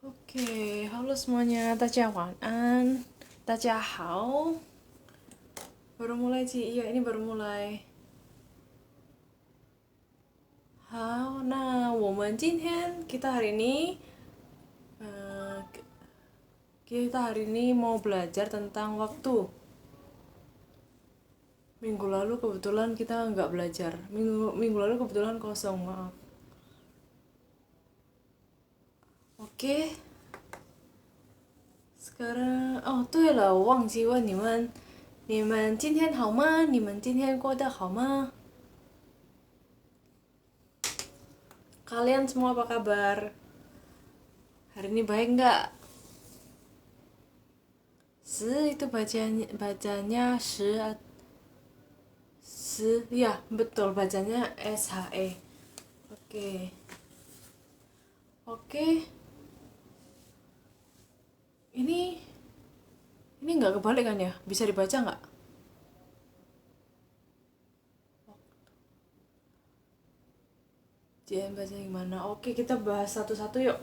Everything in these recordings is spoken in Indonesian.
Oke, halo semuanya, 大家晚安, 大家好. Baru mulai Ci, iya ini baru mulai. Hao, nah, 我们今天 kita hari ini mau belajar tentang waktu. Minggu lalu kebetulan kita nggak belajar. Minggu lalu kebetulan kosong, maaf. Oke, sekarang 对了，我忘记问你们今天好吗？你们今天过得好吗？ Kalian semua apa kabar? Hari ini baik nggak? Itu bacanya ya betul, bacanya SHE. Oke. Oke. Ini nggak kebalik kan ya? Bisa dibaca nggak? Jangan baca gimana? Oke, kita bahas satu-satu yuk.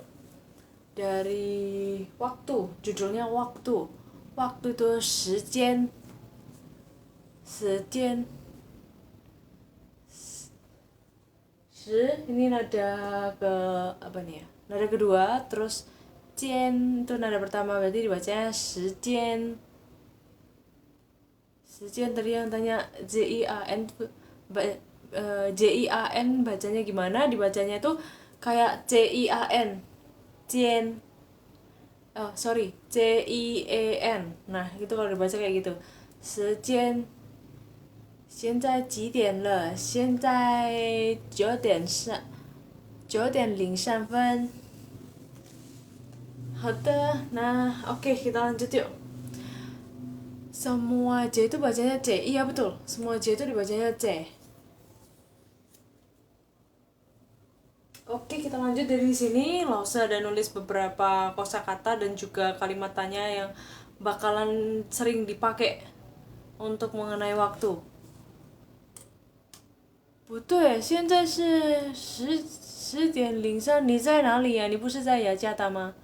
Dari waktu, judulnya waktu. Waktu itu 时间. Ini nada ke apa nih ya? Nada kedua, terus 间 itu nada pertama, berarti dibacanya 时间. 时间 tadi yang tanya JIAN JIAN bacanya gimana? Dibacanya itu kayak CIAN. Cien. Oh, sorry. CIAN. Nah, itu kalau dibaca kayak gitu. 时间现在几点了？现在9点03分。好的，那 oke kita lanjut yuk. Semua J itu bacanya C, iya betul. Semua J itu dibacanya C. Oke, kita lanjut dari sini. Lausa ada nulis beberapa kosakata dan juga kalimat tanya yang bakalan sering dipakai untuk mengenai waktu. 不对，现在是10点03，你在哪里呀？你不是在雅加达吗？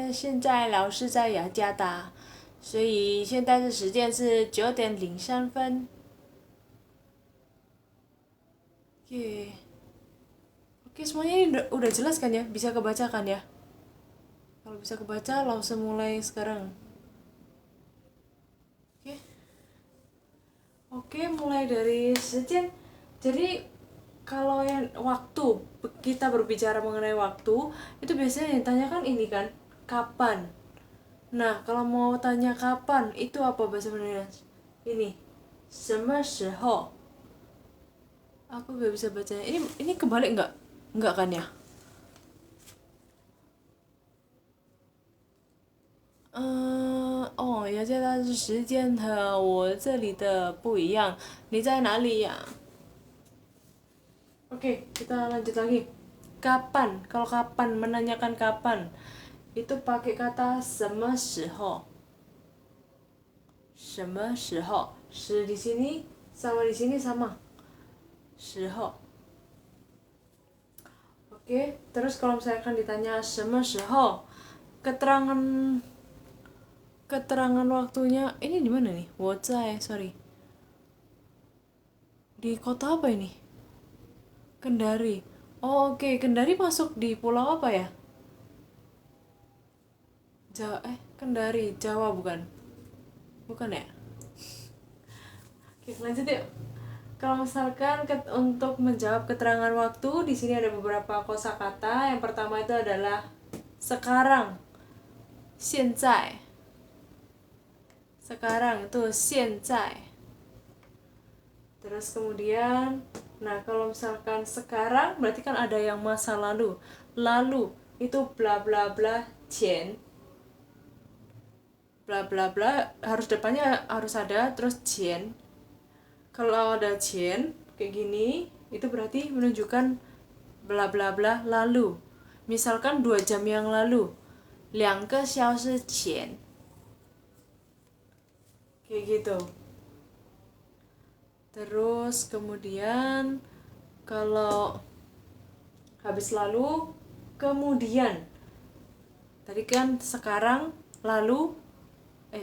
现在老师在雅加达，所以现在的时间是9点03分。Oke, oke semuanya ini udah jelas kan ya? Bisa kebaca kan ya? Kalau bisa kebaca, langsung mulai sekarang. Oke, oke mulai dari 时间. Jadi kalau yang waktu, kita berbicara mengenai waktu, itu biasanya yang ditanyakan ini kan, kapan. Nah, kalau mau tanya kapan, itu apa bahasa Indonesia? Ini, 什么时候? Aku gak bisa bacanya. Ini kebalik nggak? Nggak kan ya?雅加达的时间和我这里的不一样。你在哪里呀？Oke, kita lanjut lagi. Kapan? Kalau kapan, menanyakan kapan, itu pakai kata 什么时候. 什么时候? 时 di sini sama. 时候. Oke, terus kalau misalkan ditanya 什么时候, keterangan waktunya ini di mana nih? Sorry. Di kota apa ini? Kendari. Oh, oke. Kendari masuk di pulau apa ya? Kendari, Jawa bukan? Bukan ya? Oke, lanjut yuk. Kalau misalkan untuk menjawab keterangan waktu, di sini ada beberapa kosakata. Yang pertama itu adalah sekarang. 现在. Sekarang itu 现在. Terus kemudian, nah kalau misalkan sekarang berarti kan ada yang masa lalu. Lalu itu bla bla bla 前. Bla bla bla harus depannya harus ada terus 前. Kalau ada 前 kayak gini, itu berarti menunjukkan bla bla bla lalu. Misalkan 2 jam yang lalu. 2个小时前. Kayak gitu. Terus kemudian kalau habis lalu kemudian. Tadi kan sekarang, lalu,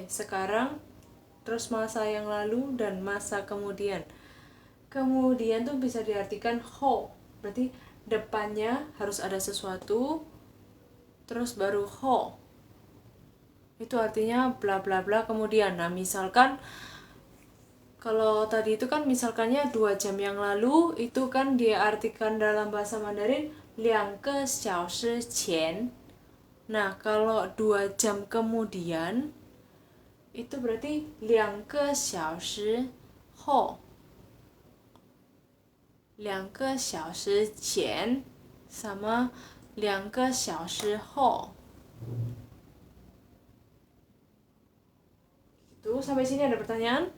sekarang, terus masa yang lalu dan masa kemudian. Kemudian tuh bisa diartikan ho, berarti depannya harus ada sesuatu, terus baru ho. Itu artinya bla bla bla kemudian. Nah, misalkan kalau tadi itu kan misalkannya 2 jam yang lalu, itu kan diartikan dalam bahasa Mandarin 2个小时前. Nah, kalau 2 jam kemudian itu berarti 2个小时后. 2个小时前 sama 2个小时后. Itu sampai sini ada pertanyaan?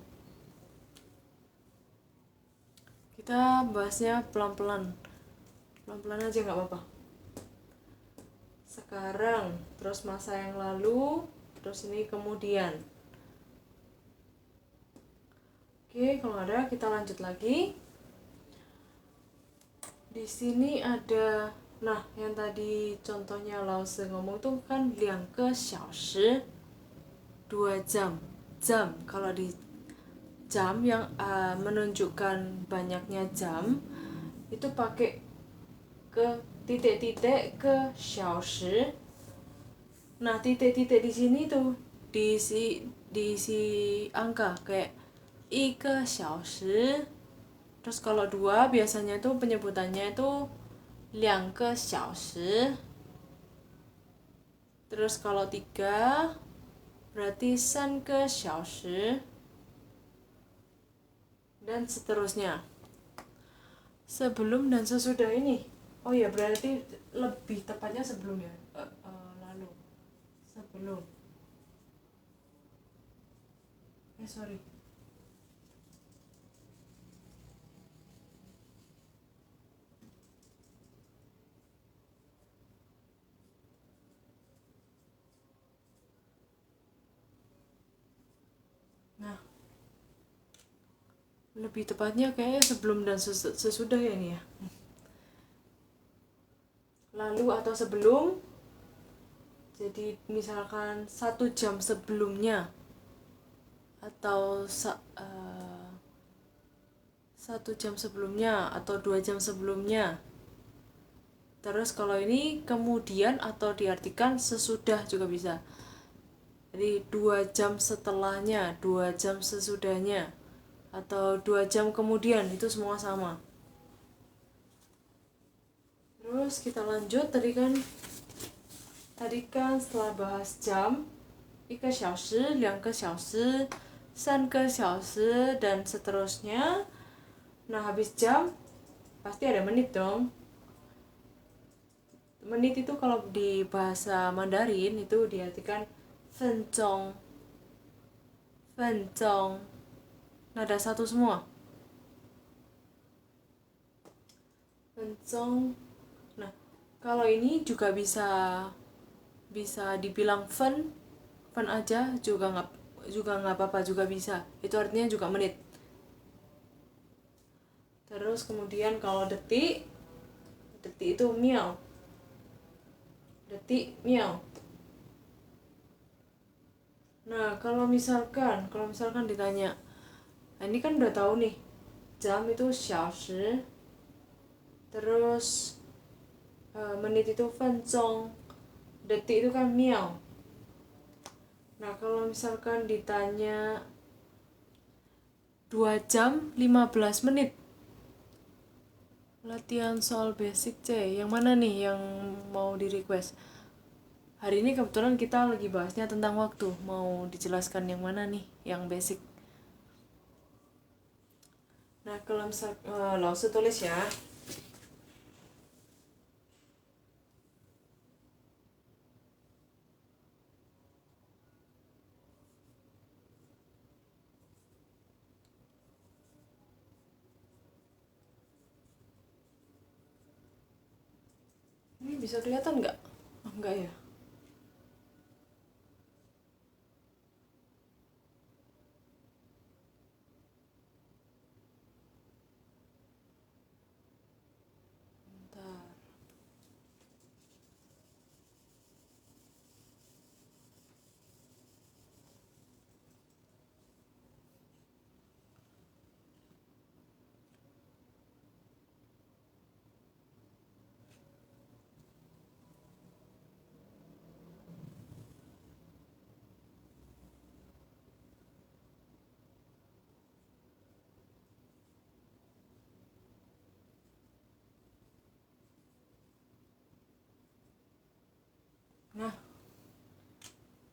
Kita bahasnya pelan-pelan. Pelan-pelan aja nggak apa-apa. Sekarang, terus masa yang lalu, terus ini kemudian. Oke, kalau ada kita lanjut lagi. Di sini ada, nah yang tadi contohnya Lause ngomong tuh kan 2个小时, 2 jam. Jam, kalau di jam yang menunjukkan banyaknya jam, itu pakai ke titik-titik ke 小时. Nah, titik-titik di sini tuh diisi angka kayak 1个小时. Terus kalau 2 biasanya tuh penyebutannya itu 2个小时. Terus kalau 3 berarti 3个小时. Dan seterusnya. Sebelum dan sesudah ini. Oh ya, berarti lebih tepatnya sebelum ya. Lalu. Sebelum. Sorry. Nah, lebih tepatnya kayaknya sebelum dan sesudah ya ini ya. Lalu atau sebelum. Jadi misalkan 1 jam sebelumnya atau 1 jam sebelumnya atau 2 jam sebelumnya. Terus kalau ini kemudian atau diartikan sesudah juga bisa. Jadi 2 jam setelahnya, 2 jam sesudahnya, atau 2 jam kemudian, itu semua sama. Terus kita lanjut, tadi kan setelah bahas jam, 1个小时, 2个小时, 3个小时, dan seterusnya. Nah, habis jam pasti ada menit dong. Menit itu kalau di bahasa Mandarin itu diartikan 分钟. Nada satu semua. 分钟. Nah, kalau ini juga bisa dibilang fen aja juga nggak apa-apa, juga bisa. Itu artinya juga menit. Terus kemudian kalau detik itu miao. Detik miao. Nah, kalau misalkan ditanya, nah ini kan udah tahu nih, jam itu 小时, terus menit itu 分钟, detik itu kan miao. Nah, kalau misalkan ditanya 2 jam 15 menit, latihan soal basic C, yang mana nih yang mau di request? Hari ini kebetulan kita lagi bahasnya tentang waktu. Mau dijelaskan yang mana nih? Yang basic. Nah, kalau misal Lause tulis ya. Ini bisa kelihatan nggak? Oh, enggak ya. Bentar.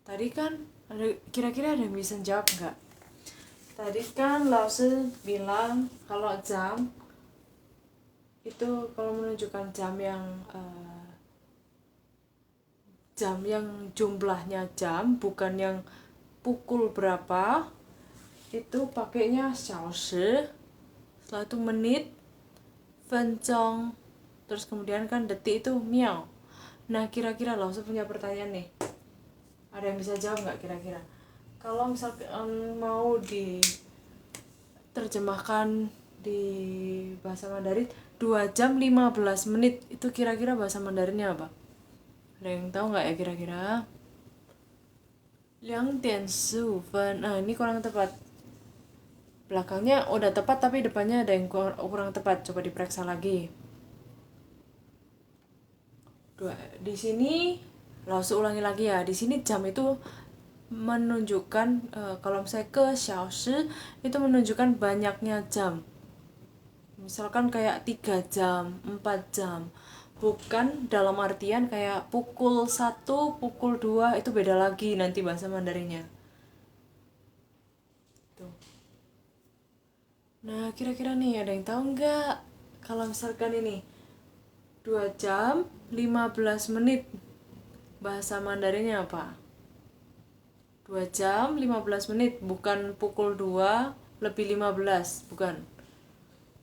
Tadi kan kira-kira ada yang bisa jawab nggak? Tadi kan Lause bilang kalau jam itu kalau menunjukkan jam yang jumlahnya jam, bukan yang pukul berapa, itu pakainya 小时, setelah itu menit, 分钟, terus kemudian kan detik itu 秒. Nah kira-kira Lause punya pertanyaan nih, ada yang bisa jawab nggak kira-kira? Kalau misalkan mau diterjemahkan di bahasa Mandarin 2 jam 15 menit, itu kira-kira bahasa Mandarinnya apa? Ada yang tahu nggak ya kira-kira? 2:15. Nah ini kurang tepat, belakangnya udah tepat tapi depannya ada yang kurang tepat. Coba diperiksa lagi. Di sini Lause ulangi lagi ya. Di sini jam itu menunjukkan kalau misalnya ke 小时 itu menunjukkan banyaknya jam. Misalkan kayak 3 jam, 4 jam. Bukan dalam artian kayak pukul 1, pukul 2 itu beda lagi nanti bahasa Mandarinnya. Tuh. Nah, kira-kira nih ada yang tahu nggak kalau misalkan ini 2 jam 15 menit bahasa Mandarinnya apa? 2 jam 15 menit, bukan pukul 2 lebih 15, bukan.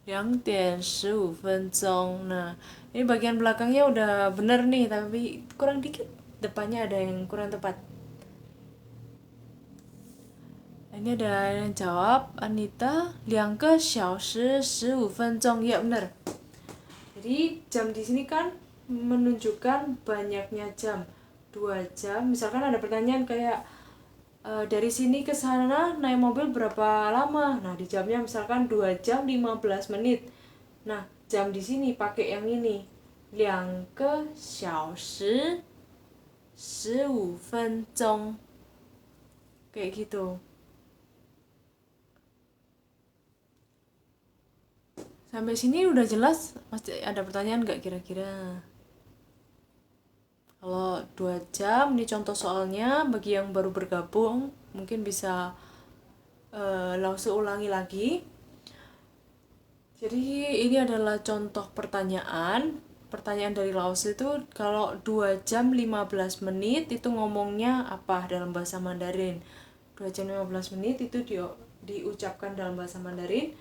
2:15. Nah, ini bagian belakangnya udah bener nih, tapi kurang dikit depannya ada yang kurang tepat. Ini ada yang jawab, Anita, 2:15. Ya benar. Jadi jam di sini kan menunjukkan banyaknya jam. 2 jam. Misalkan ada pertanyaan kayak dari sini ke sana naik mobil berapa lama? Nah, di jamnya misalkan 2 jam 15 menit. Nah, jam di sini pakai yang ini. 2:15. Kayak gitu. Sampai sini udah jelas? Masih ada pertanyaan nggak kira-kira? Kalau 2 jam, ini contoh soalnya bagi yang baru bergabung, mungkin bisa langsung ulangi lagi. Jadi ini adalah contoh pertanyaan. Pertanyaan dari Lause itu kalau 2 jam 15 menit itu ngomongnya apa dalam bahasa Mandarin. 2 jam 15 menit itu diucapkan dalam bahasa Mandarin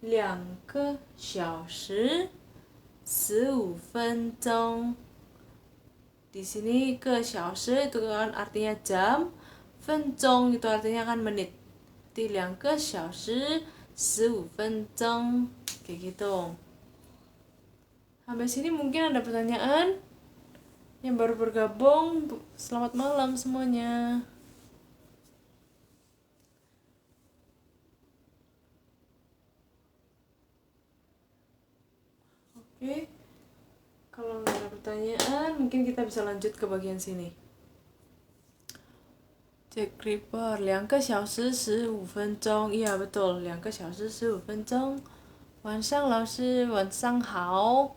2:15. Di sini ke 小时 itu kan artinya jam, 分钟 itu artinya kan menit. Di 2:15 kayak gitu. Sampai sini mungkin ada pertanyaan? Yang baru bergabung, selamat malam semuanya. Oke. Kalau nggak ada pertanyaan, mungkin kita bisa lanjut ke bagian sini. Cek Creeper, 2:15. Iya betul, 2:15. 晚上老师，晚上好.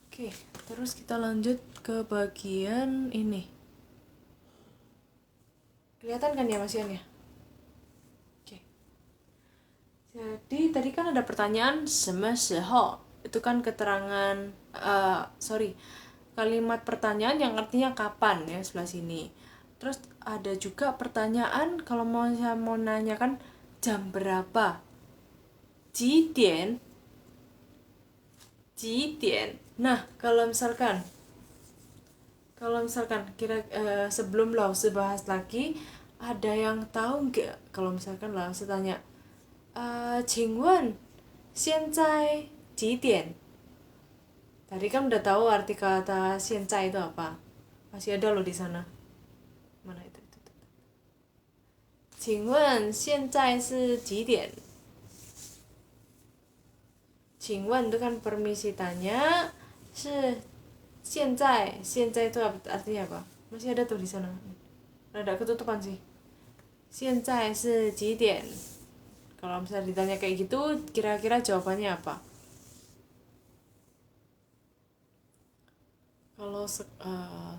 Oke, terus kita lanjut ke bagian ini. Kelihatan kan ya Mas Ian ya? Oke. Jadi tadi kan ada pertanyaan 什么时候? Itu kan keterangan kalimat pertanyaan yang artinya kapan ya sebelah sini. Terus ada juga pertanyaan kalau saya mau nanyakan jam berapa, 几点. Nah kalau misalkan sebelum Lause bahas lagi, ada yang tahu nggak kalau misalkan Lause tanya 请问现在几点? Tadi kan udah tahu arti kata 现在 itu apa. Masih ada loh di sana. Mana itu? 请问现在是几点? 请问itu kan permisi tanya. 是现在itu artinya apa? Masih ada tuh di sana. Ada ketutupan sih. 现在是几点? Kalau misalnya ditanya kayak gitu, kira-kira jawabannya apa? Kalau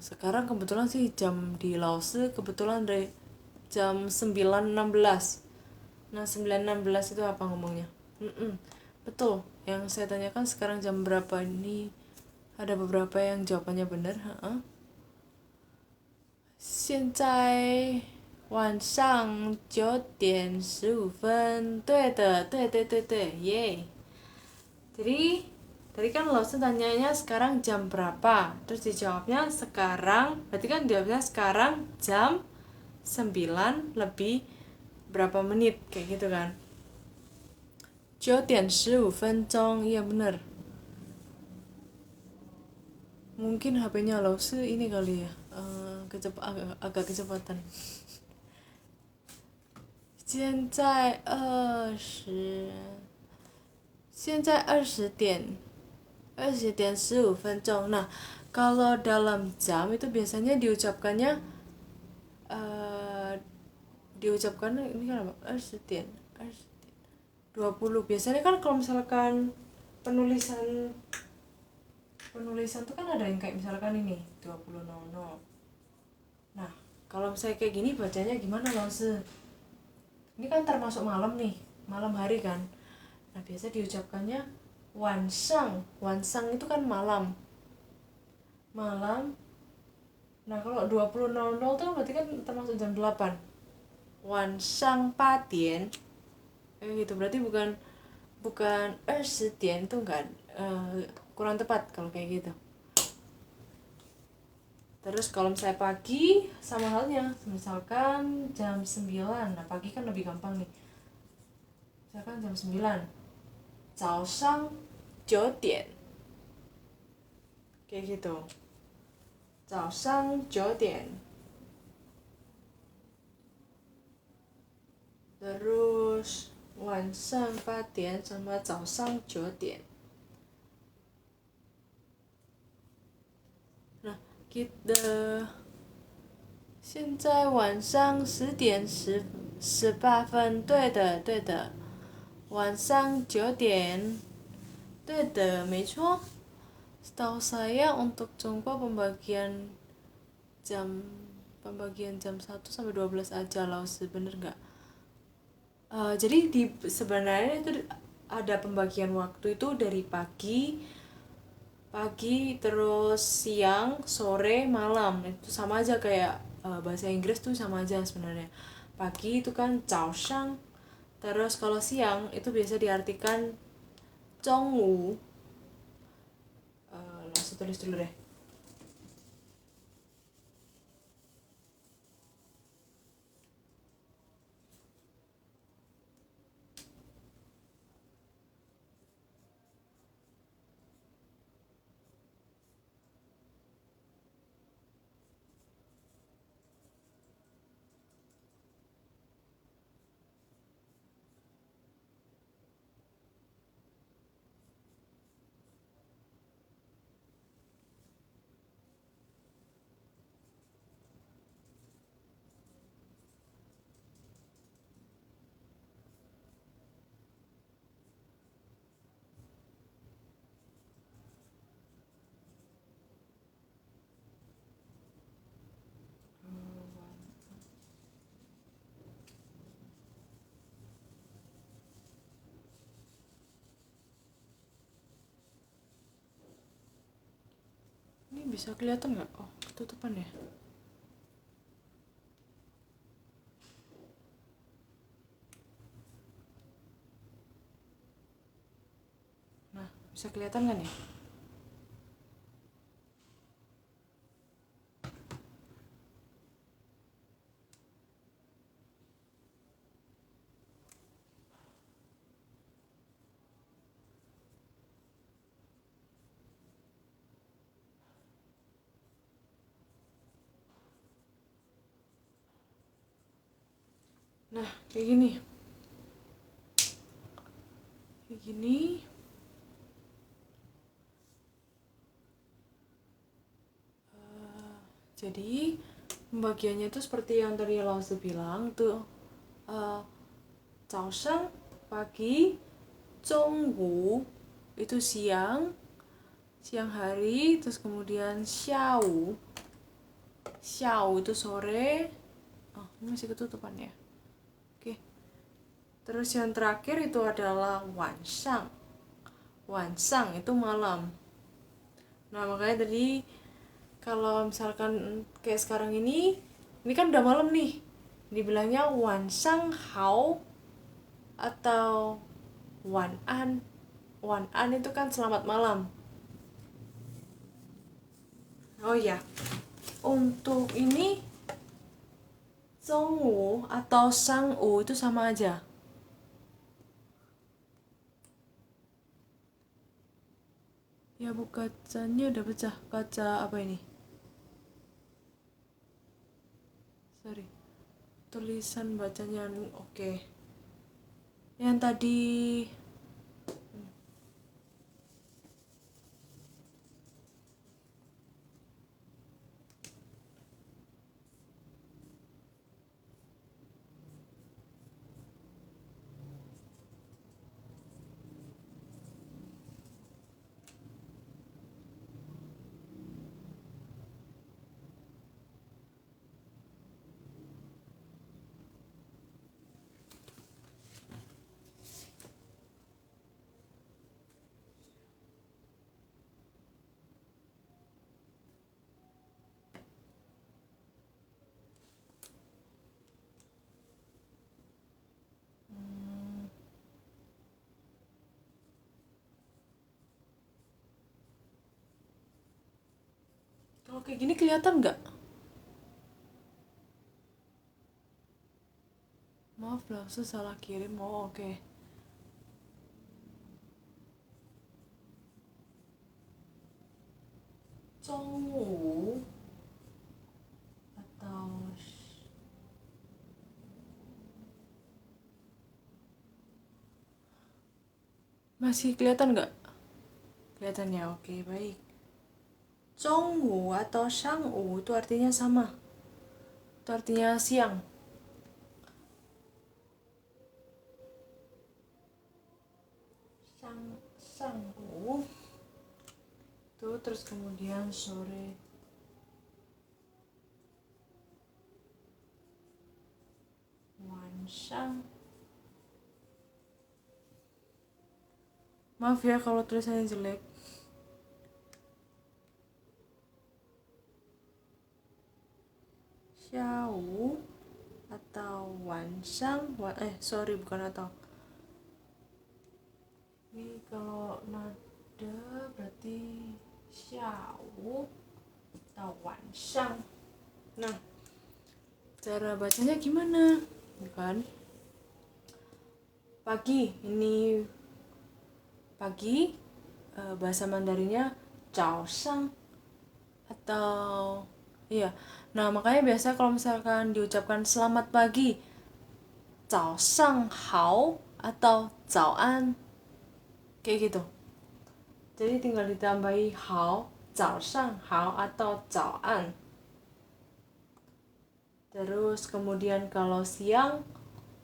sekarang kebetulan sih jam di Laos kebetulan dari jam 9.16. Nah, 9.16 itu apa ngomongnya? Mm-mm, betul. Yang saya tanyakan sekarang jam berapa ini, ada beberapa yang jawabannya benar. 现在晚上9点15分。对的，对对对对，耶。Jadi tadi kan lo tanyanya sekarang jam berapa, terus dijawabnya sekarang, berarti kan jawabnya sekarang jam 9 lebih berapa menit, kayak gitu kan. 9点15分钟, iya bener. Mungkin HP-nya lo ini kali ya, agak kecepatan. 现在20点，20点15分钟. Nah, kalau dalam jam itu biasanya diucapkannya ini kan apa? 20. Biasanya kan kalau misalkan penulisan tuh kan ada yang kayak misalkan ini 20.00. Nah, kalau misalnya kayak gini bacanya gimana loh? Ini kan termasuk malam nih, malam hari kan. Nah, biasa diucapkannya wansang. Wansang itu kan malam. Malam. Nah, kalau 20.00 tuh berarti kan termasuk jam 8. Wansang 8点. Gitu, berarti bukan 20点itu enggak, kurang tepat kalau kayak gitu. Terus kalau misalnya pagi sama halnya, misalkan jam 9. Nah, pagi kan lebih gampang nih. Misalkan jam 9. 早上9点. Kayak gitu. 早上9点. Terus 晚上8点 sama 早上9点. Nah, kita 现在晚上10点18分. 对的，对的。晚上9点. 对的，没错。Setahu saya untuk Tiongkok pembagian jam 1 sampai 12 aja loh, bener nggak? Jadi sebenarnya itu ada pembagian waktu itu dari pagi terus siang, sore, malam. Itu sama aja kayak bahasa Inggris tuh sama aja sebenarnya. Pagi itu kan 早上, terus kalau siang itu biasa diartikan 中午. Langsung tulis dulu deh. Ini bisa kelihatan nggak? Oh, ketutupan ya. Nah, bisa kelihatan kan ya? Nah, kayak gini. Kayak gini. Jadi pembagiannya itu seperti yang tadi Lao bilang tuh, 早上 pagi, 中午 itu siang, siang hari, terus kemudian xiao. Xiao itu sore. Oh, ini masih ketutupan ya. Oke. Terus yang terakhir itu adalah wansang. Wansang itu malam. Nah, makanya tadi kalau misalkan kayak sekarang ini kan udah malam nih. Dibilangnya wansang hao atau wan an. Wan an itu kan selamat malam. Oh iya. Untuk ini Zhongwu atau Shangwu itu sama aja. Ya bu, kacanya udah pecah. Kaca apa ini? Sorry. Tulisan bacanya oke. Yang tadi kalau kayak gini kelihatan nggak? Maaf lah, saya salah kirim. Oh, oke. Zhongwu atau masih kelihatan nggak? Kelihatan ya, oke baik. Zhongwu atau Shangwu itu artinya sama. Itu artinya siang. Shangwu itu terus kemudian sore. Wansang. Maaf ya kalau tulisannya jelek. Xiao atau wansang, sorry bukan atau. Ini kalau nada berarti xiao atau wansang. Nah, cara bacanya gimana? Bukan pagi, ini pagi, bahasa Mandarinnya chaosang atau iya. Nah, makanya biasa kalau misalkan diucapkan selamat pagi, chaosang hao atau zaoan. Kayak gitu. Jadi tinggal ditambahi hao, chaosang hao atau zaoan. Terus kemudian kalau siang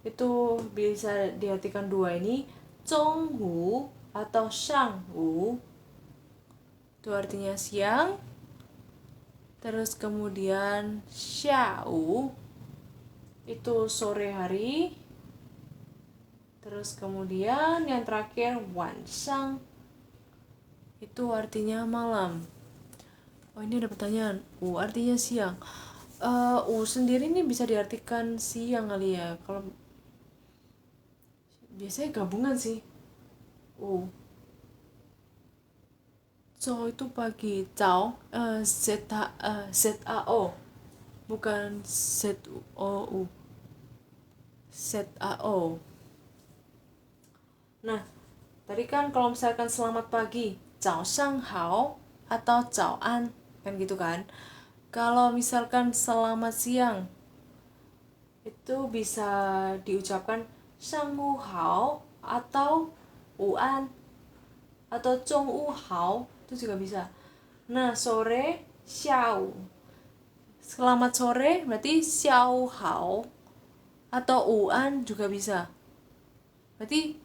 itu bisa diartikan dua ini, zhongwu atau shangwu. Itu artinya siang. Terus kemudian xiao itu sore hari. Terus kemudian yang terakhir wansang itu artinya malam. Oh, ini ada pertanyaan. Artinya siang. Sendiri ini bisa diartikan siang kali ya. Kalau biasanya gabungan sih. Zhao itu pagi, Zhao ZAO bukan ZOU, ZAO. Nah, tadi kan kalau misalkan selamat pagi, Zhao Shang Hao atau Zhao An, kan gitu kan. Kalau misalkan selamat siang, itu bisa diucapkan Shang Wu Hao atau Uan atau Zhong Wu Hao, itu juga bisa. Nah, sore xiao. Selamat sore berarti xiao hao atau uan juga bisa. Berarti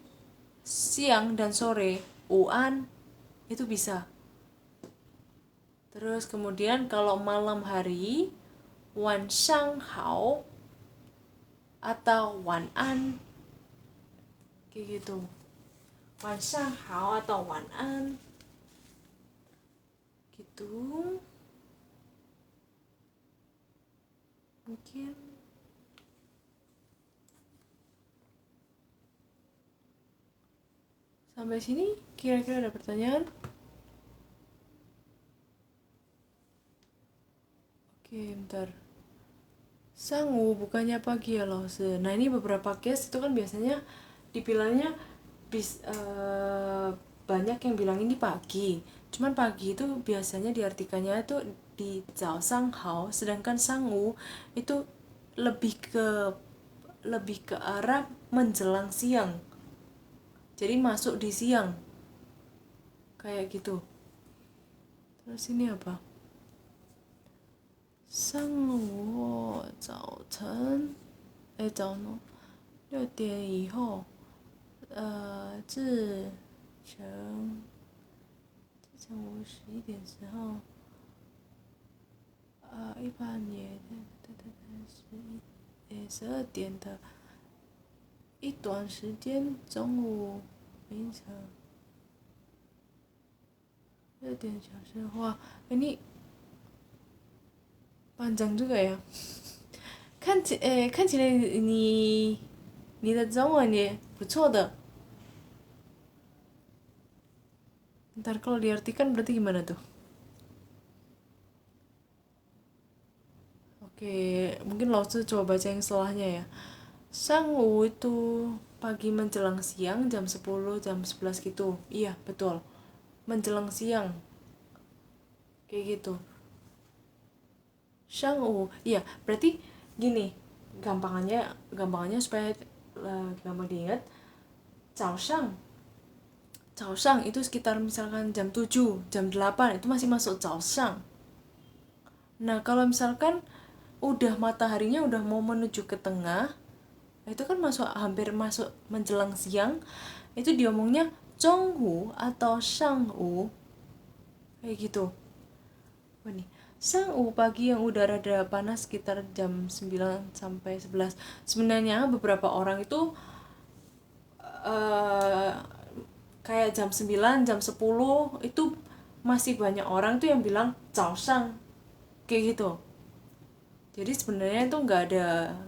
siang dan sore uan itu bisa. Terus kemudian kalau malam hari, wan shang hao atau wan an, kayak gitu. Wan shang hao atau wan an, gitu. Mungkin sampai sini kira-kira ada pertanyaan? Oke, bentar. Sangu bukannya pagi ya loh. Nah ini beberapa case itu kan biasanya dibilangnya banyak yang bilang ini pagi. Cuman pagi itu biasanya diartikannya itu di Zhao Sang Hao, sedangkan Sangu itu lebih ke arah menjelang siang. Jadi masuk di siang. Kayak gitu. Terus ini apa? 上午早晨，早呢，6点以后，至成午11点时候，一般也12点的一段时间，中午凌晨6点小时，哇，ini panjang juga ya. 看起来你的中文也不错的。Ntar kalau diartikan berarti gimana tuh? Oke, mungkin Lause coba baca yang setelahnya ya. Sangwu itu pagi menjelang siang jam 10, jam 11 gitu. Iya, betul. Menjelang siang. Kayak gitu. Sangwu. Iya, berarti gini. Gampangannya supaya gampang diingat. Caosang itu sekitar misalkan jam 7, jam 8 itu masih masuk caosang. Nah, kalau misalkan udah mataharinya udah mau menuju ke tengah, itu kan hampir masuk menjelang siang, itu diomongnya zhonghu atau shanghu, kayak gitu. Nih, shanghu pagi yang udara rada panas sekitar jam 9 sampai 11. Sebenarnya beberapa orang itu kayak jam 9, jam 10 itu masih banyak orang tuh yang bilang caosang, kayak gitu. Jadi sebenarnya itu nggak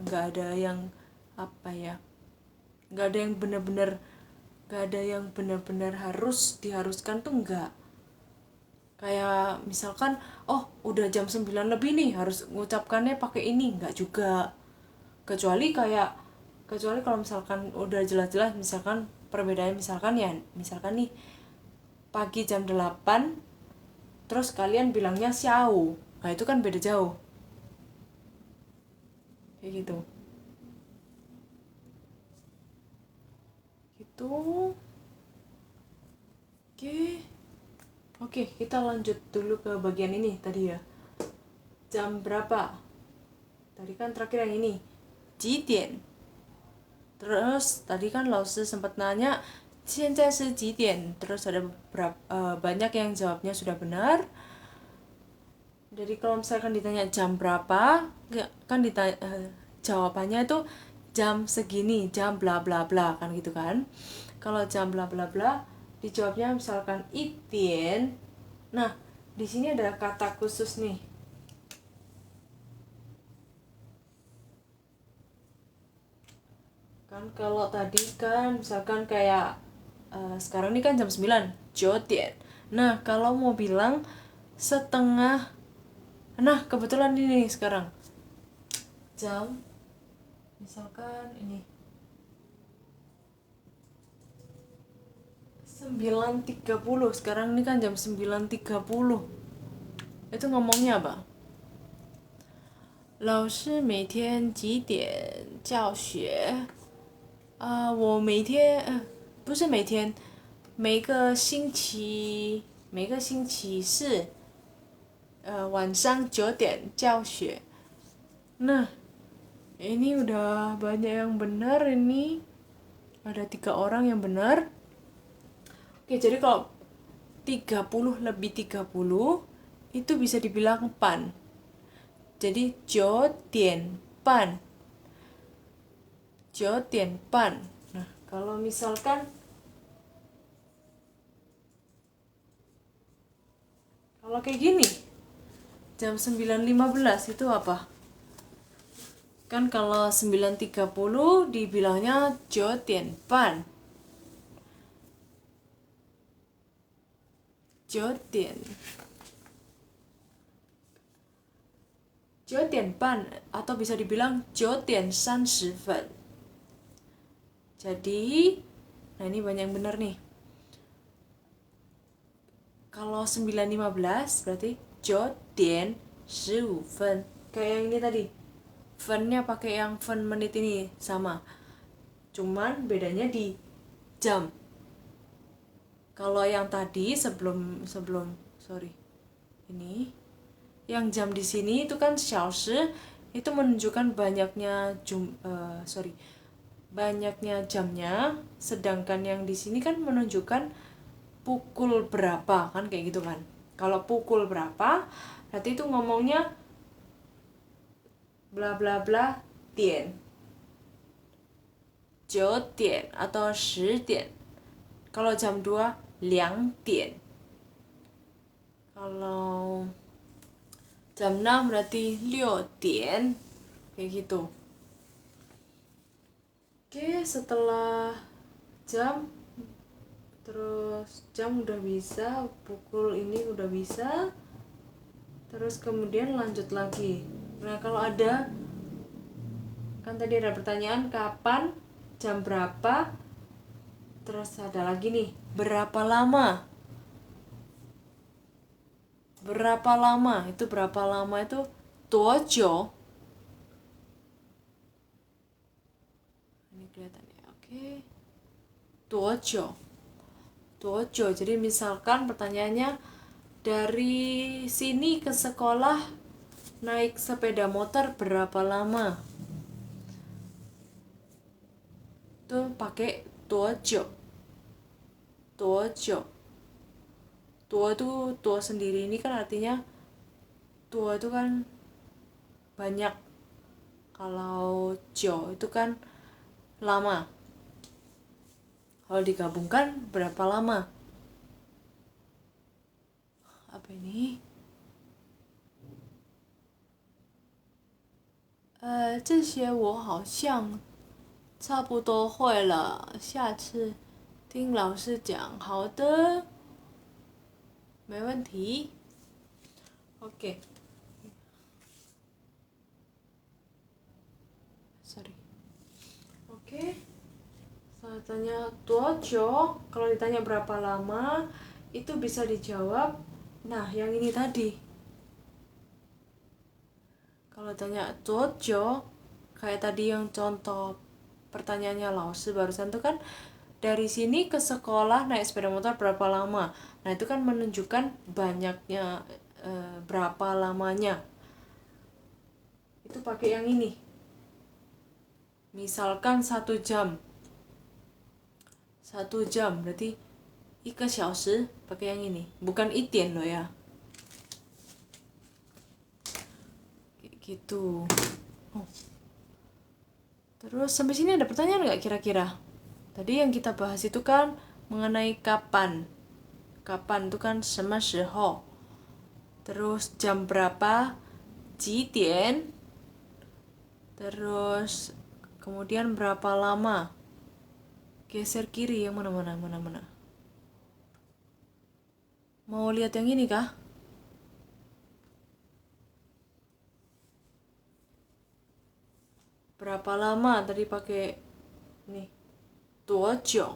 ada yang apa ya, nggak ada yang benar-benar diharuskan tuh nggak. Kayak misalkan udah jam 9 lebih nih harus ngucapkannya pakai ini, nggak juga. Kecuali kalau misalkan udah jelas-jelas, misalkan perbedaannya misalkan nih pagi jam 8 terus kalian bilangnya xiao, nah itu kan beda jauh. Kayak gitu. Oke, kita lanjut dulu ke bagian ini tadi ya. Jam berapa? Tadi kan terakhir yang ini. Jidian. Terus tadi kan Lause sempat nanya 现在是几点? Terus ada banyak yang jawabnya sudah benar. Jadi kalau misalkan ditanya jam berapa, kan jawabannya itu jam segini, jam bla bla bla, kan gitu kan. Kalau jam bla bla bla dijawabnya misalkan 1点. Nah, di sini ada kata khusus nih. Kan kalau tadi kan misalkan kayak sekarang ini kan jam 9, 9点. Nah, kalau mau bilang setengah, nah kebetulan ini sekarang jam, misalkan ini 9.30, sekarang ini kan jam 9.30. Itu ngomongnya apa? 老师每天几点教学？我每天不是每天，每个星期四晚上9点教学。Nah, ini udah banyak yang benar ini. Ada 3 orang yang benar. Oke, jadi kalau 30 lebih 30 itu bisa dibilang pan. Jadi 9点半. 9点半. Nah, kalau misalkan kalau kayak gini, jam 9.15 itu apa? Kan kalau 9.30 dibilangnya 9点半. 9点半 atau bisa dibilang 9点30分. Jadi, nah ini banyak yang benar nih. Kalau 9.15 berarti 9点15分. Kayak yang ini tadi. Fen-nya pakai yang fen menit ini sama. Cuman bedanya di jam. Kalau yang tadi sebelum ini yang jam di sini itu kan 小时, itu menunjukkan banyaknya jamnya, sedangkan yang di sini kan menunjukkan pukul berapa, kan kayak gitu kan. Kalau pukul berapa berarti itu ngomongnya bla bla bla dian, 9点 atau 10点. Kalau jam 2 2点. Kalau jam 6 berarti 6点, kayak gitu. Oke, setelah jam, terus jam udah bisa, pukul ini udah bisa, terus kemudian lanjut lagi. Nah, kalau ada, kan tadi ada pertanyaan kapan, jam berapa, terus ada lagi nih, berapa lama. Berapa lama, itu berapa lama itu 多久. Ini kelihatan ya, oke. 多久. Jadi misalkan pertanyaannya, dari sini ke sekolah naik sepeda motor berapa lama? Tuh pakai 多久. 多久. Tua tuh, tua sendiri ini kan artinya, tua itu kan banyak. Kalau jo itu kan lama. Kalau digabungkan berapa lama? Apa ini? 这些我好像差不多会了，下次听老师讲。好的，没问题。Oke. Sorry. Oke. Saya tanya 多久, kalau ditanya berapa lama, itu bisa dijawab, nah yang ini tadi. Kalau tanya 多久, kayak tadi yang contoh pertanyaannya Laosi barusan tuh kan, dari sini ke sekolah naik sepeda motor berapa lama. Nah itu kan menunjukkan banyaknya, berapa lamanya. Itu pakai yang ini. Misalkan 1 jam. 1 jam berarti 1个小时, pakai yang ini. Bukan 1点 loh ya. Kayak gitu. Oh. Terus sampai sini ada pertanyaan nggak kira-kira? Tadi yang kita bahas itu kan mengenai kapan. Kapan itu kan 什么时候. Terus jam berapa, 几点. Terus kemudian berapa lama. Geser kiri, yang mana. Mau lihat yang ini kah? Berapa lama tadi pakai nih, 多久.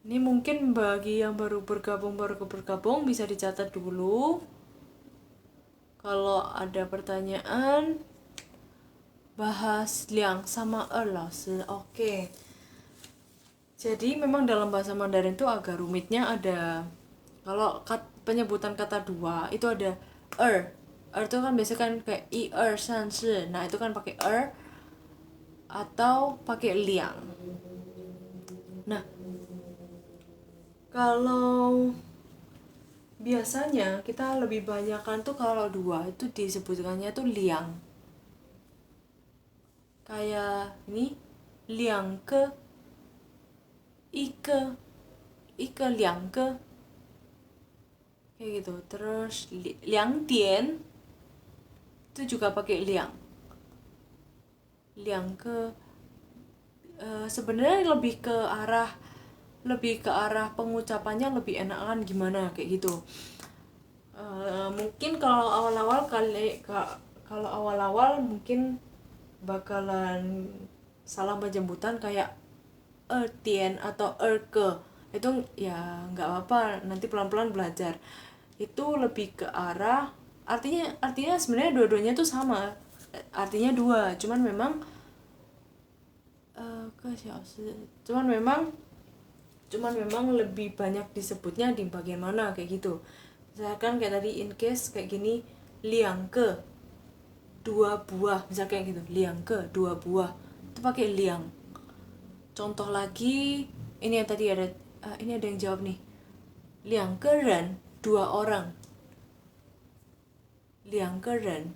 Ini mungkin bagi yang baru bergabung bisa dicatat dulu. Kalau ada pertanyaan, bahas liang sama laosi. Oke. Jadi memang dalam bahasa Mandarin itu agak rumitnya ada, kalau penyebutan kata dua itu ada itu kan biasanya kan kayak 1 2 3 4. Nah itu kan pakai atau pakai liang. Nah kalau biasanya kita lebih banyakkan tuh kalau dua itu disebutkannya tuh liang. Kayak ini liang ke, ike, ike liang ke, kayak gitu. Terus liang tian itu juga pakai liang. Liang ke sebenarnya lebih ke arah pengucapannya lebih enakan gimana kayak gitu. Mungkin kalau awal-awal mungkin bakalan salah penjemputan kayak tian atau ke, itu ya nggak apa-apa, nanti pelan-pelan belajar. Itu lebih ke arah artinya sebenarnya dua-duanya tuh sama, artinya dua, cuman memang ke cuman memang lebih banyak disebutnya di bagian mana kayak gitu. Misalkan kayak tadi in case kayak gini, liang ke dua buah, misal kayak gitu, liang ke dua buah itu pakai liang. Contoh lagi, ini yang tadi ada ini ada yang jawab nih, liang ke ren dua orang, liang ke ren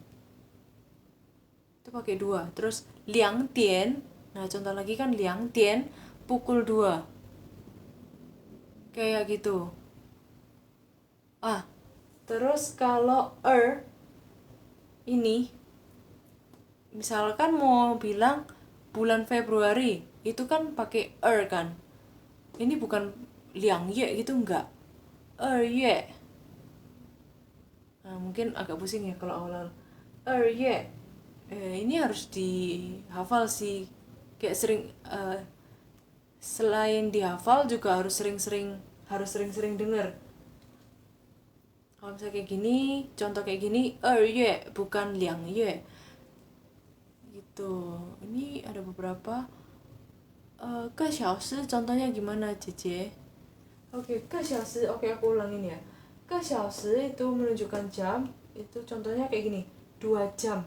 itu pakai dua. Terus liang tian, nah contoh lagi kan liang tian pukul 2 kayak gitu. Terus kalau ini misalkan mau bilang bulan Februari itu kan pakai kan, ini bukan liang ye gitu, enggak, ye. Nah, mungkin agak pusing ya kalau awal-awal ye. Ini harus dihafal sih, kayak sering selain dihafal juga harus sering-sering dengar. Kalau misalnya kayak gini, contoh kayak gini, ye bukan liang ye gitu. Ini ada beberapa ke xiaoshi, contohnya gimana Cece? Oke, ke xiaoshi, oke aku ulangin ya. Ke xiaoshi itu menunjukkan jam, itu contohnya kayak gini, 2 jam.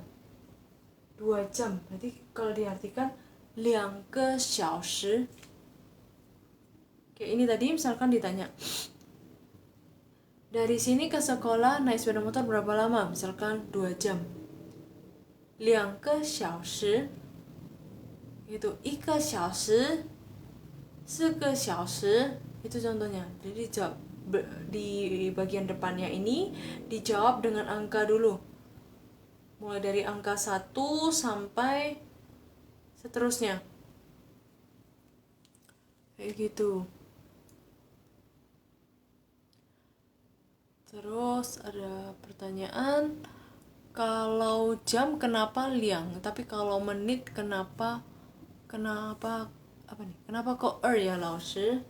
2 jam, berarti kalau diartikan liang ke xiaoshi. Kayak ini tadi misalkan ditanya, dari sini ke sekolah naik sepeda motor berapa lama? Misalkan 2 jam. Liang ke xiaoshi itu 1个小时 4个小时, itu contohnya. Jadi jawab di bagian depannya ini dijawab dengan angka dulu, mulai dari angka 1 sampai seterusnya kayak gitu. Terus ada pertanyaan, kalau jam kenapa liang, tapi kalau menit kenapa apa nih? Kenapa kok ya laoshi?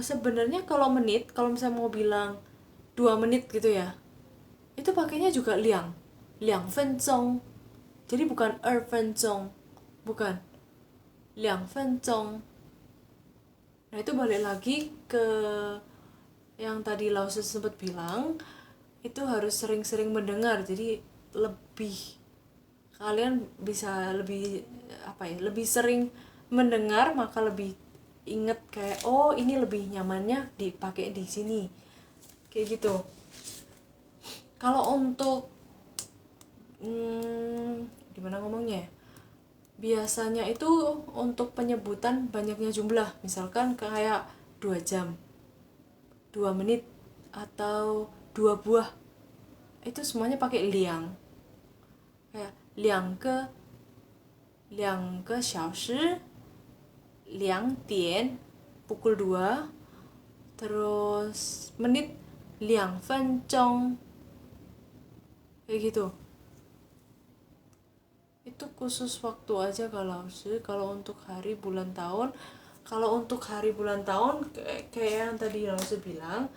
Sebenarnya kalau menit, kalau misalnya mau bilang 2 menit gitu ya, itu pakainya juga liang. Liang fenzong. Jadi bukan fenzong. Bukan. Liang fenzong. Nah, itu balik lagi ke yang tadi Lao sempat bilang, itu harus sering-sering mendengar. Jadi lebih kalian bisa lebih lebih sering mendengar, maka lebih inget kayak oh ini lebih nyamannya dipakai di sini kayak gitu. Kalau untuk gimana ngomongnya, biasanya itu untuk penyebutan banyaknya jumlah, misalkan kayak 2 jam, 2 menit, atau 2 buah, itu semuanya pakai liang. Kayak liang ke xiaoshi, liang tian pukul 2, terus menit liang fenzong kayak gitu. Itu khusus waktu aja kalau untuk hari bulan tahun. Kalau untuk hari bulan tahun kayak yang tadi Lause bilang,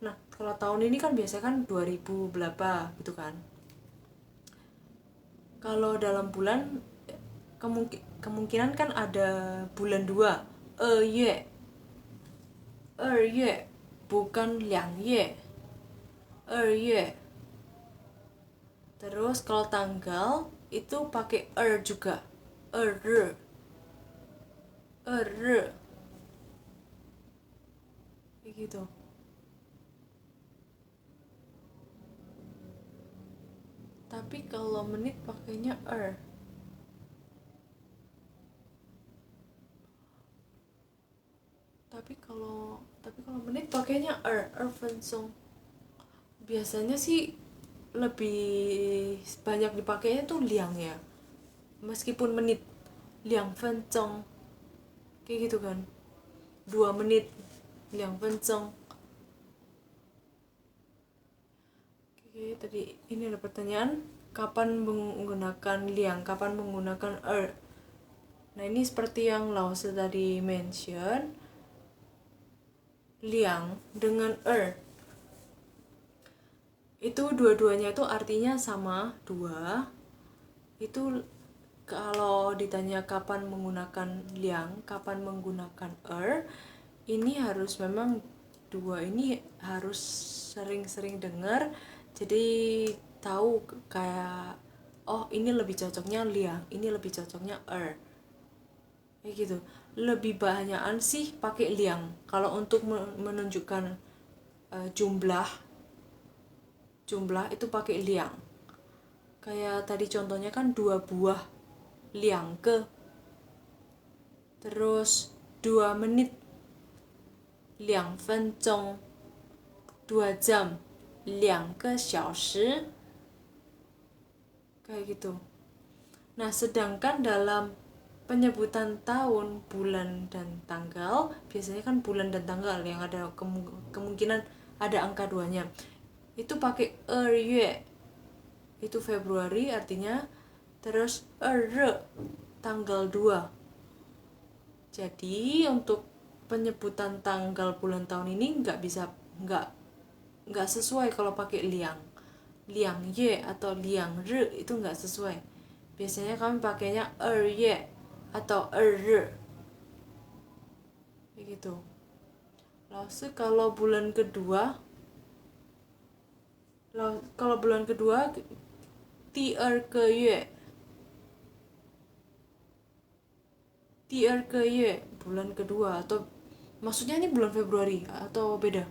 nah kalau tahun ini kan biasanya kan 2000 berapa gitu kan. Kalau dalam bulan kemungkinan kan ada bulan 2, ye, ye bukan liang ye, ye. Terus kalau tanggal itu pakai juga, er. kayak gitu. Tapi kalau menit pakainya tapi kalau menit pakainya分钟. Biasanya sih lebih banyak dipakainya tuh liang ya, meskipun menit, 2分钟 kayak gitu kan, 2 menit, 2分钟. Oke, tadi ini ada pertanyaan, kapan menggunakan liang, kapan menggunakan Nah ini seperti yang Lause tadi mention, liang dengan itu dua-duanya itu artinya sama, dua. Itu kalau ditanya kapan menggunakan liang, kapan menggunakan ini harus memang dua ini harus sering-sering dengar, jadi tahu kayak oh ini lebih cocoknya liang, ini lebih cocoknya kayak gitu. Lebih banyakan sih pakai liang kalau untuk menunjukkan jumlah itu pakai liang. Kayak tadi contohnya kan 2 buah liang ke, terus 2 menit 2分钟, 2 jam 2个小时, kayak gitu. Nah sedangkan dalam penyebutan tahun, bulan, dan tanggal, biasanya kan bulan dan tanggal yang ada kemungkinan ada angka 2-nya, itu pakai yue, itu Februari artinya, terus tanggal 2. Jadi untuk penyebutan tanggal, bulan, tahun ini nggak sesuai kalau pakai liang ye atau liang re, itu nggak sesuai. Biasanya kami pakainya ye atau re kayak gitu. Lalu kalau bulan kedua 第二个月, 第二个月 bulan kedua, atau maksudnya ini bulan Februari atau beda?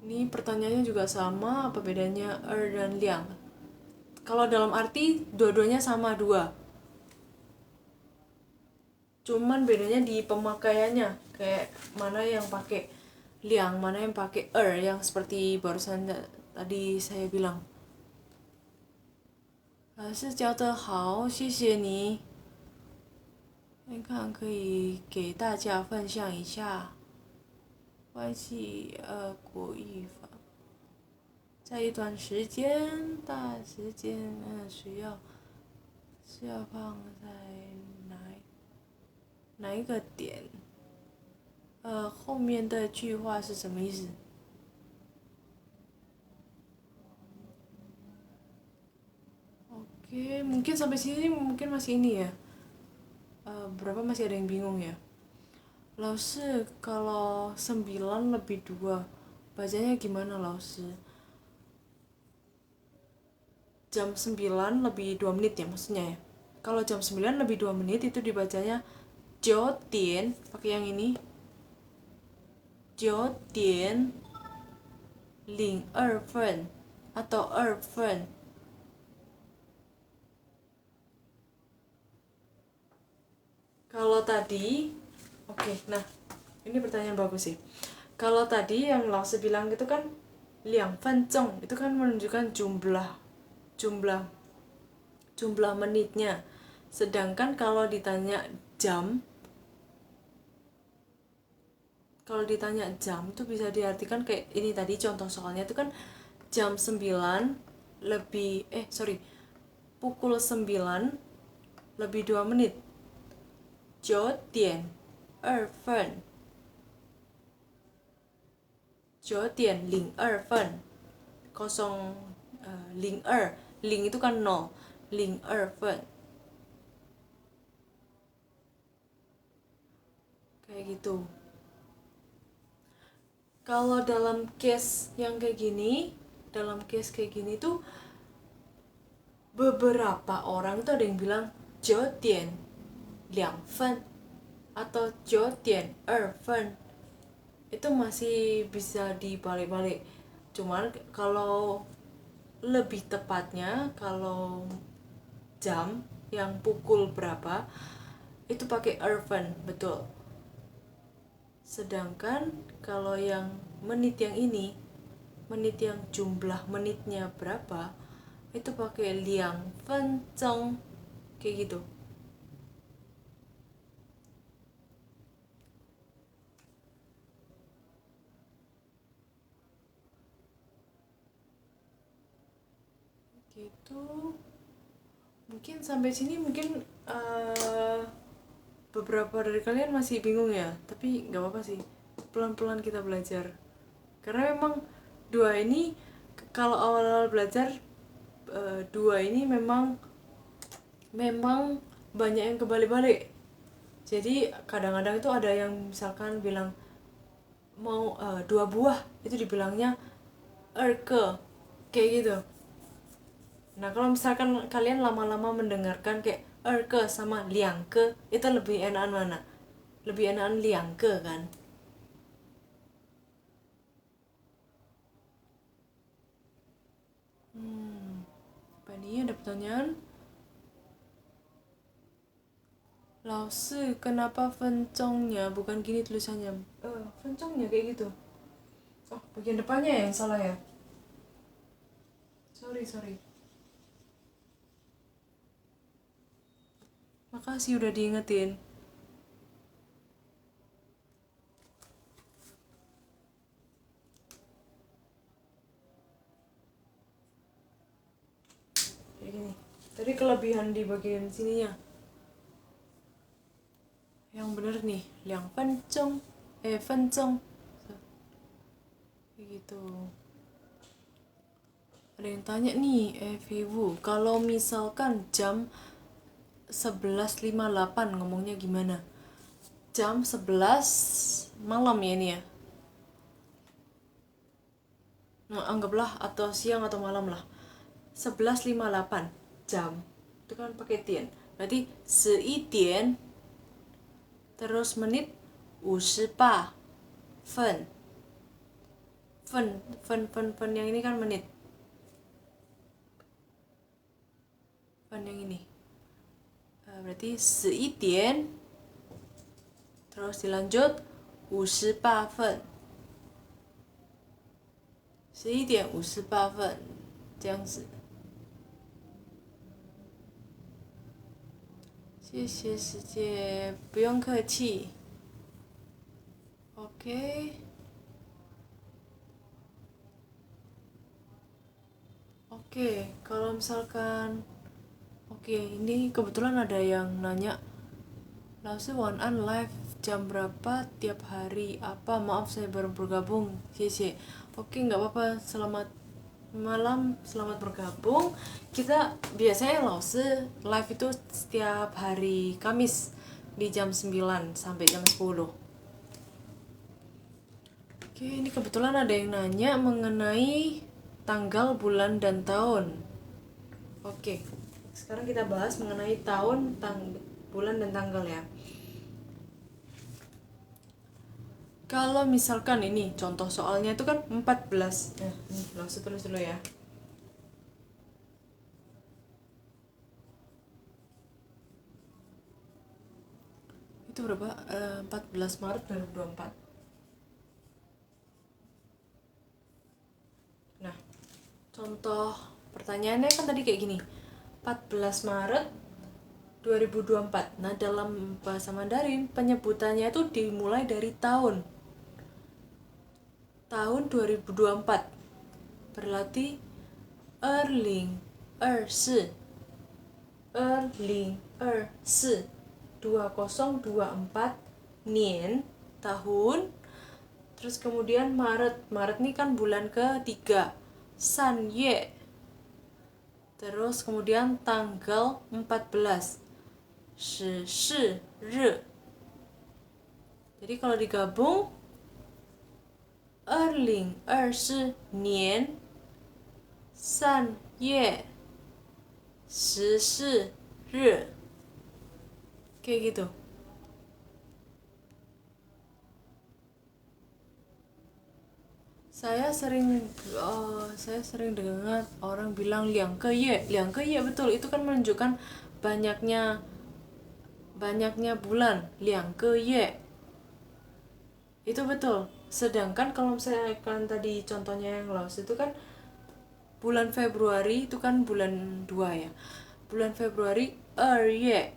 Ini pertanyaannya juga sama, apa bedanya dan liang? Kalau dalam arti dua-duanya sama, 2. Cuman bedanya di pemakaiannya, kayak mana yang pakai liang, mana yang pakai yang seperti barusan tadi saya bilang. 是教得好，谢谢你。你看可以给大家分享一下关系国语法，在一段时间大时间需要放在哪一个点？后面的句话是什么意思？Oke, mungkin sampai sini mungkin masih ini ya. Berapa masih ada yang bingung ya? Lause kalau 9 lebih 2 bacanya gimana Lause? Jam 9 lebih 2 menit ya maksudnya ya. Kalau jam 9 lebih 2 menit itu dibacanya 9点, pakai yang ini. 9点02分 atau 2分. Kalau tadi, oke, nah ini pertanyaan bagus sih. Kalau tadi yang Lause bilang itu kan 2分钟, itu kan menunjukkan jumlah menitnya. Sedangkan kalau ditanya jam itu bisa diartikan kayak ini tadi contoh soalnya itu kan jam 9 lebih pukul 9 lebih 2 menit. 9点2分, 9点02分, 02, ling itu kan 0, 02分, kayak gitu. Kalau dalam case kayak gini tuh beberapa orang tuh ada yang bilang 9点2分, atau 9点2分, itu masih bisa dibalik-balik. Cuman kalau lebih tepatnya, kalau jam yang pukul berapa itu pakai erven, betul. Sedangkan kalau yang menit yang ini, menit yang jumlah menitnya berapa, itu pakai liang fen zheng, kayak gitu. Gitu. Mungkin sampai sini mungkin beberapa dari kalian masih bingung ya, tapi nggak apa-apa sih, pelan-pelan kita belajar. Karena memang dua ini, kalau awal-awal belajar dua ini memang banyak yang kebalik-balik. Jadi kadang-kadang itu ada yang misalkan bilang mau dua buah, itu dibilangnya erke, kayak gitu. Nah kalau misalkan kalian lama-lama mendengarkan kayak erke sama liangke, itu lebih enakan mana? Lebih enakan liangke kan? Apa ini, ada pertanyaan? Laosi, kenapa fencongnya bukan gini tulisannya? Fencongnya kayak gitu. Oh, bagian depannya yang salah ya? Sorry. Makasih udah diingetin. Kayak gini. Tadi kelebihan di bagian sininya. Yang bener nih, liang fencong. Fencong. Kayak gitu. Ada yang tanya nih, Vivu, kalau misalkan jam 11.58 ngomongnya gimana? Jam 11 malam ya ini ya? Nah, anggaplah atau siang atau malam lah. 11.58 jam. Itu kan pakai tian. Berarti 11 terus menit 58 分. Fen yang ini kan menit. Fen yang ini. Berarti 11 terus dilanjut 58 分. 11:58分，这样子。谢谢师姐，不用客气。OK， kalau misalkan ini kebetulan ada yang nanya, Laosi Wanan live jam berapa tiap hari? Apa? Maaf saya baru bergabung. Xie. Nggak apa-apa. Selamat malam, selamat bergabung. Kita biasanya Laosi live itu setiap hari Kamis di jam 9 sampai jam 10. Ini kebetulan ada yang nanya mengenai tanggal, bulan, dan tahun. Sekarang kita bahas mengenai tahun, bulan, dan tanggal ya. Kalau misalkan ini contoh soalnya itu kan 14. Nih, langsung tulis dulu ya. Itu berapa? 14 Maret 2024. Nah, contoh pertanyaannya kan tadi kayak gini. 14 Maret 2024. Nah, dalam bahasa Mandarin penyebutannya itu dimulai dari tahun 2024. Berarti Erling Ersi 2024 Nien tahun. Terus kemudian Maret ini kan bulan ketiga, San Ye. Terus kemudian tanggal 14, Shi Shi Ri. Jadi kalau digabung 2024年3月14日, kayak gitu. Saya sering dengar orang bilang liang ke ye betul, itu kan menunjukkan banyaknya banyaknya bulan, liang ke ye itu betul. Sedangkan kalau misalnya kan tadi contohnya yang Laos itu kan bulan Februari, itu kan bulan 2 ya, bulan Februari ye.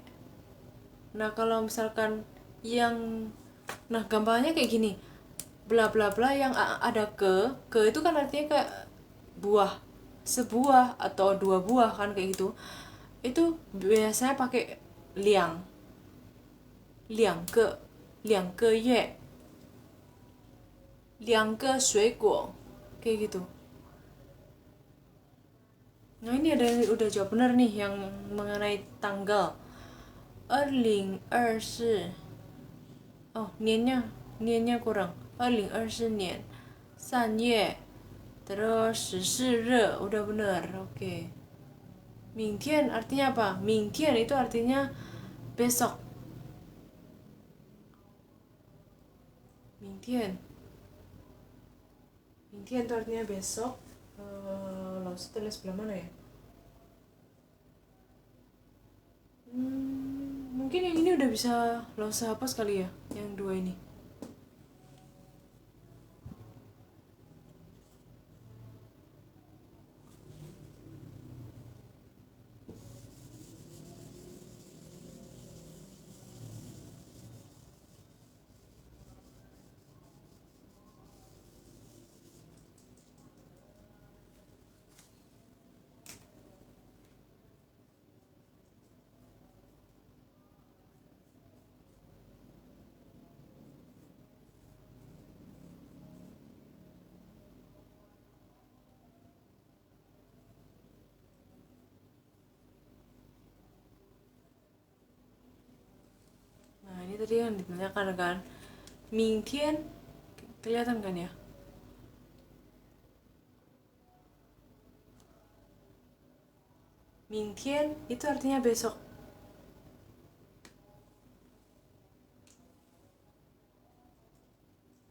Nah kalau misalkan yang, nah gampangnya kayak gini, bla bla bla yang ada ke itu kan artinya kayak buah, sebuah atau dua buah kan kayak gitu. Itu biasanya pakai liang, liang ke, liang ke ye, liang ke 水果 kayak gitu. Nah ini ada yang udah jawab benar nih yang mengenai tanggal 2024. Oh, niannya kurang. 2024年 3月 terus 14日 udah bener. Oke. Mingtian artinya apa? Mingtian itu artinya besok. Mingtian. Mingtian itu artinya besok. Lalu setelah sebelah mana ya? Mungkin yang ini udah bisa lo hapus kali ya, yang dua ini. Nah ini tadi yang ditanyakan kan, Mingtian kelihatan kan ya? Mingtian itu artinya besok.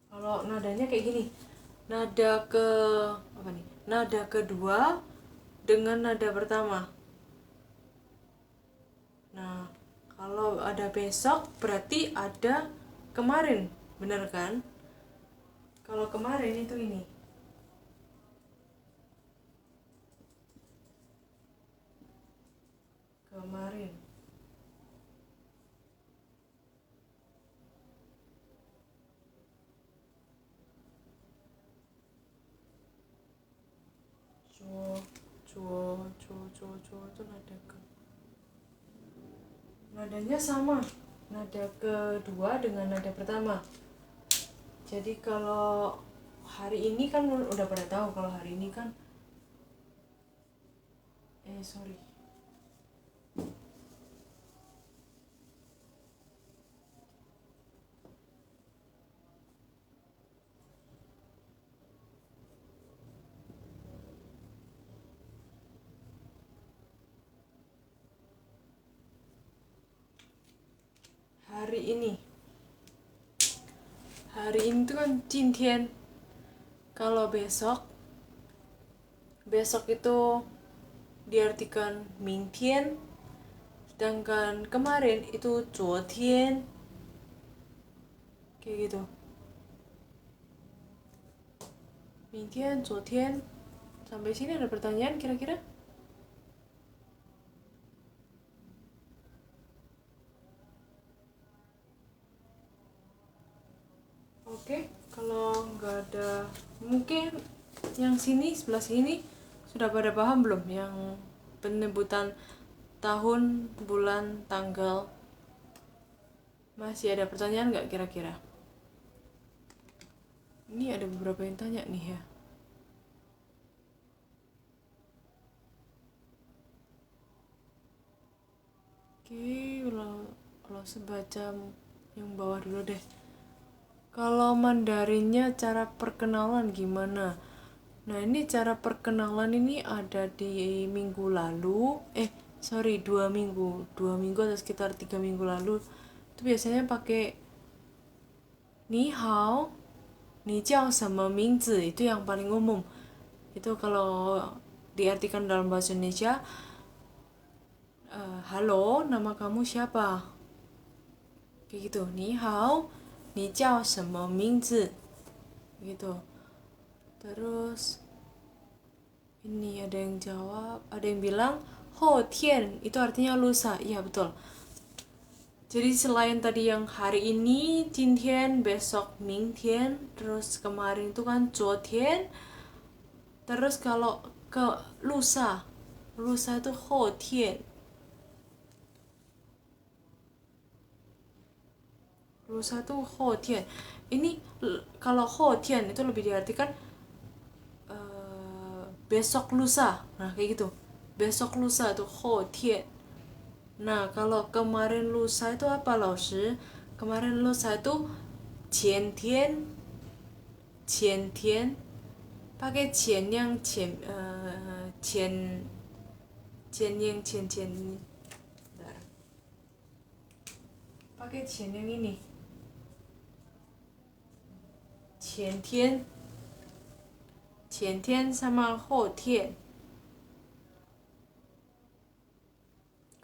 Kalau nadanya kayak gini, nada ke apa nih? Nada kedua dengan nada pertama. Nah, kalau ada besok berarti ada kemarin, bener kan? Kalau kemarin itu ini. Kemarin. Cuo, cuo itu nada ke. Nadanya sama. Nada kedua dengan nada pertama. Jadi kalau hari ini kan udah pada tahu kalau hari ini kan sorry. Hari ini itu kan 今天. Kalau besok itu diartikan 明天, sedangkan kemarin itu 昨天, kayak gitu. 明天昨天. Sampai sini ada pertanyaan kira-kira? Oke, kalau nggak ada, mungkin yang sini sebelah sini sudah pada paham belum yang penyebutan tahun, bulan, tanggal? Masih ada pertanyaan nggak kira-kira? Ini ada beberapa yang tanya nih ya. Oke, kalau sebaca yang bawah dulu deh. Kalau Mandarinnya cara perkenalan gimana? Nah ini cara perkenalan ini ada di minggu lalu, 2 minggu atau sekitar 3 minggu lalu. Itu biasanya pakai ni hao, 你叫什么名字 itu yang paling umum. Itu kalau diartikan dalam bahasa Indonesia, halo, nama kamu siapa? Kayak gitu. Ni hao, ni jiao shenme mingzi. Gitu. Terus ini ada yang jawab, ada yang bilang ho tian, itu artinya lusa. Iya betul. Jadi selain tadi yang hari ini, jintian, besok mingtian, terus kemarin itu kan zuotian, terus kalau ke lusa, lusa itu ho tian. Lusa itu ho tian. Ini kalau ho tian itu lebih diartikan besok lusa. Nah, kayak gitu. Besok lusa itu ho tian. Nah, kalau kemarin lusa itu apa, Laoshi? Kemarin lusa itu qian tian, pakai qian yang qian yang qian. Bentar. Pakai qian yang ini. qian tian sama ho tian.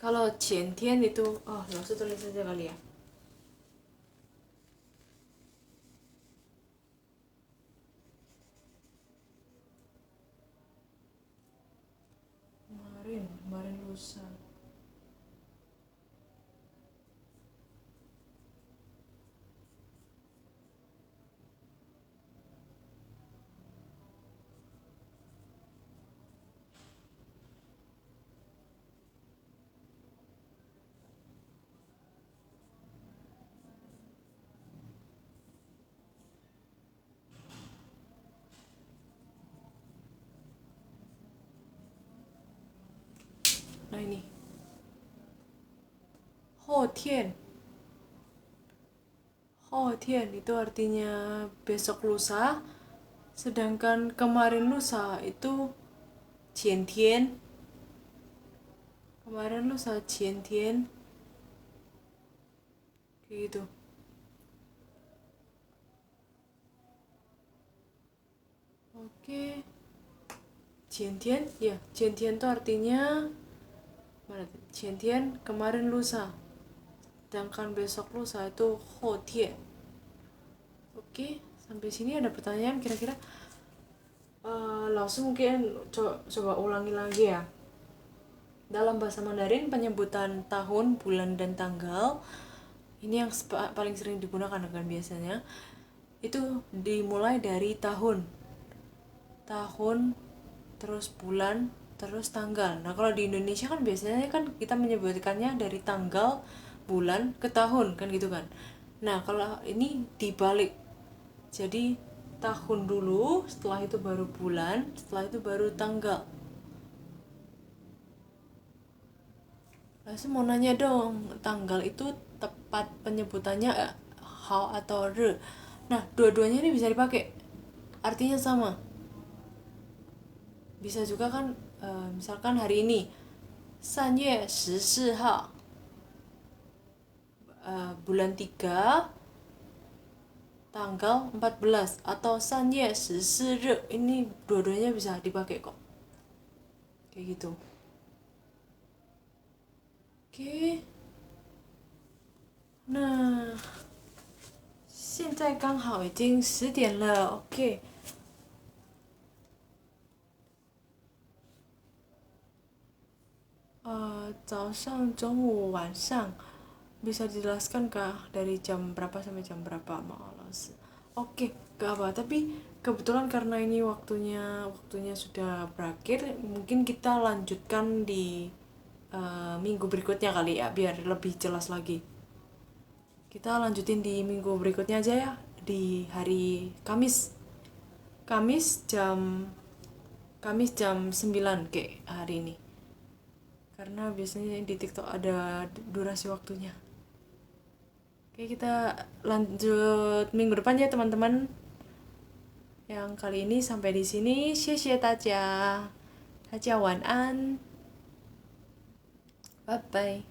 Kalau qian tian itu, langsung tulis aja kali ya. Kemarin lusa. Nah ini ho tian itu artinya besok lusa, sedangkan kemarin lusa itu qian tian. Kemarin lusa qian tian. Kayak gitu. Oke. Qian tian, ya, qian tian itu artinya mana? Qian tian kemarin lusa, sedangkan besok lusa itu ho tian. Oke, sampai sini ada pertanyaan kira-kira? Langsung mungkin coba ulangi lagi ya. Dalam bahasa Mandarin, penyebutan tahun, bulan, dan tanggal ini yang paling sering digunakan kan biasanya. Itu dimulai dari tahun, terus bulan, terus tanggal. Nah, kalau di Indonesia kan biasanya kan kita menyebutkannya dari tanggal, bulan, ke tahun kan gitu kan. Nah, kalau ini dibalik. Jadi tahun dulu, setelah itu baru bulan, setelah itu baru tanggal. Lalu mau nanya dong, tanggal itu tepat penyebutannya hao atau re. Nah, dua-duanya ini bisa dipakai. Artinya sama. Bisa juga kan, misalkan hari ini 3月14号, bulan 3 tanggal 14, atau 3月14日, ini dua-duanya bisa dipakai kok. Kayak gitu. Oke. Nah, 现在刚好已经10点了。OK。早上、中午、晚上 bisa dijelaskan kah dari jam berapa sampai jam berapa, Malas? Oke, gak apa. Tapi kebetulan karena ini waktunya sudah berakhir, mungkin kita lanjutkan di minggu berikutnya kali ya, biar lebih jelas lagi. Kita lanjutin di minggu berikutnya aja ya, di hari Kamis. Kamis jam 9 kayak hari ini. Karena biasanya di TikTok ada durasi waktunya. Oke, kita lanjut minggu depan ya teman-teman. Yang kali ini sampai di sini. 谢谢大家，大家晚安，拜拜。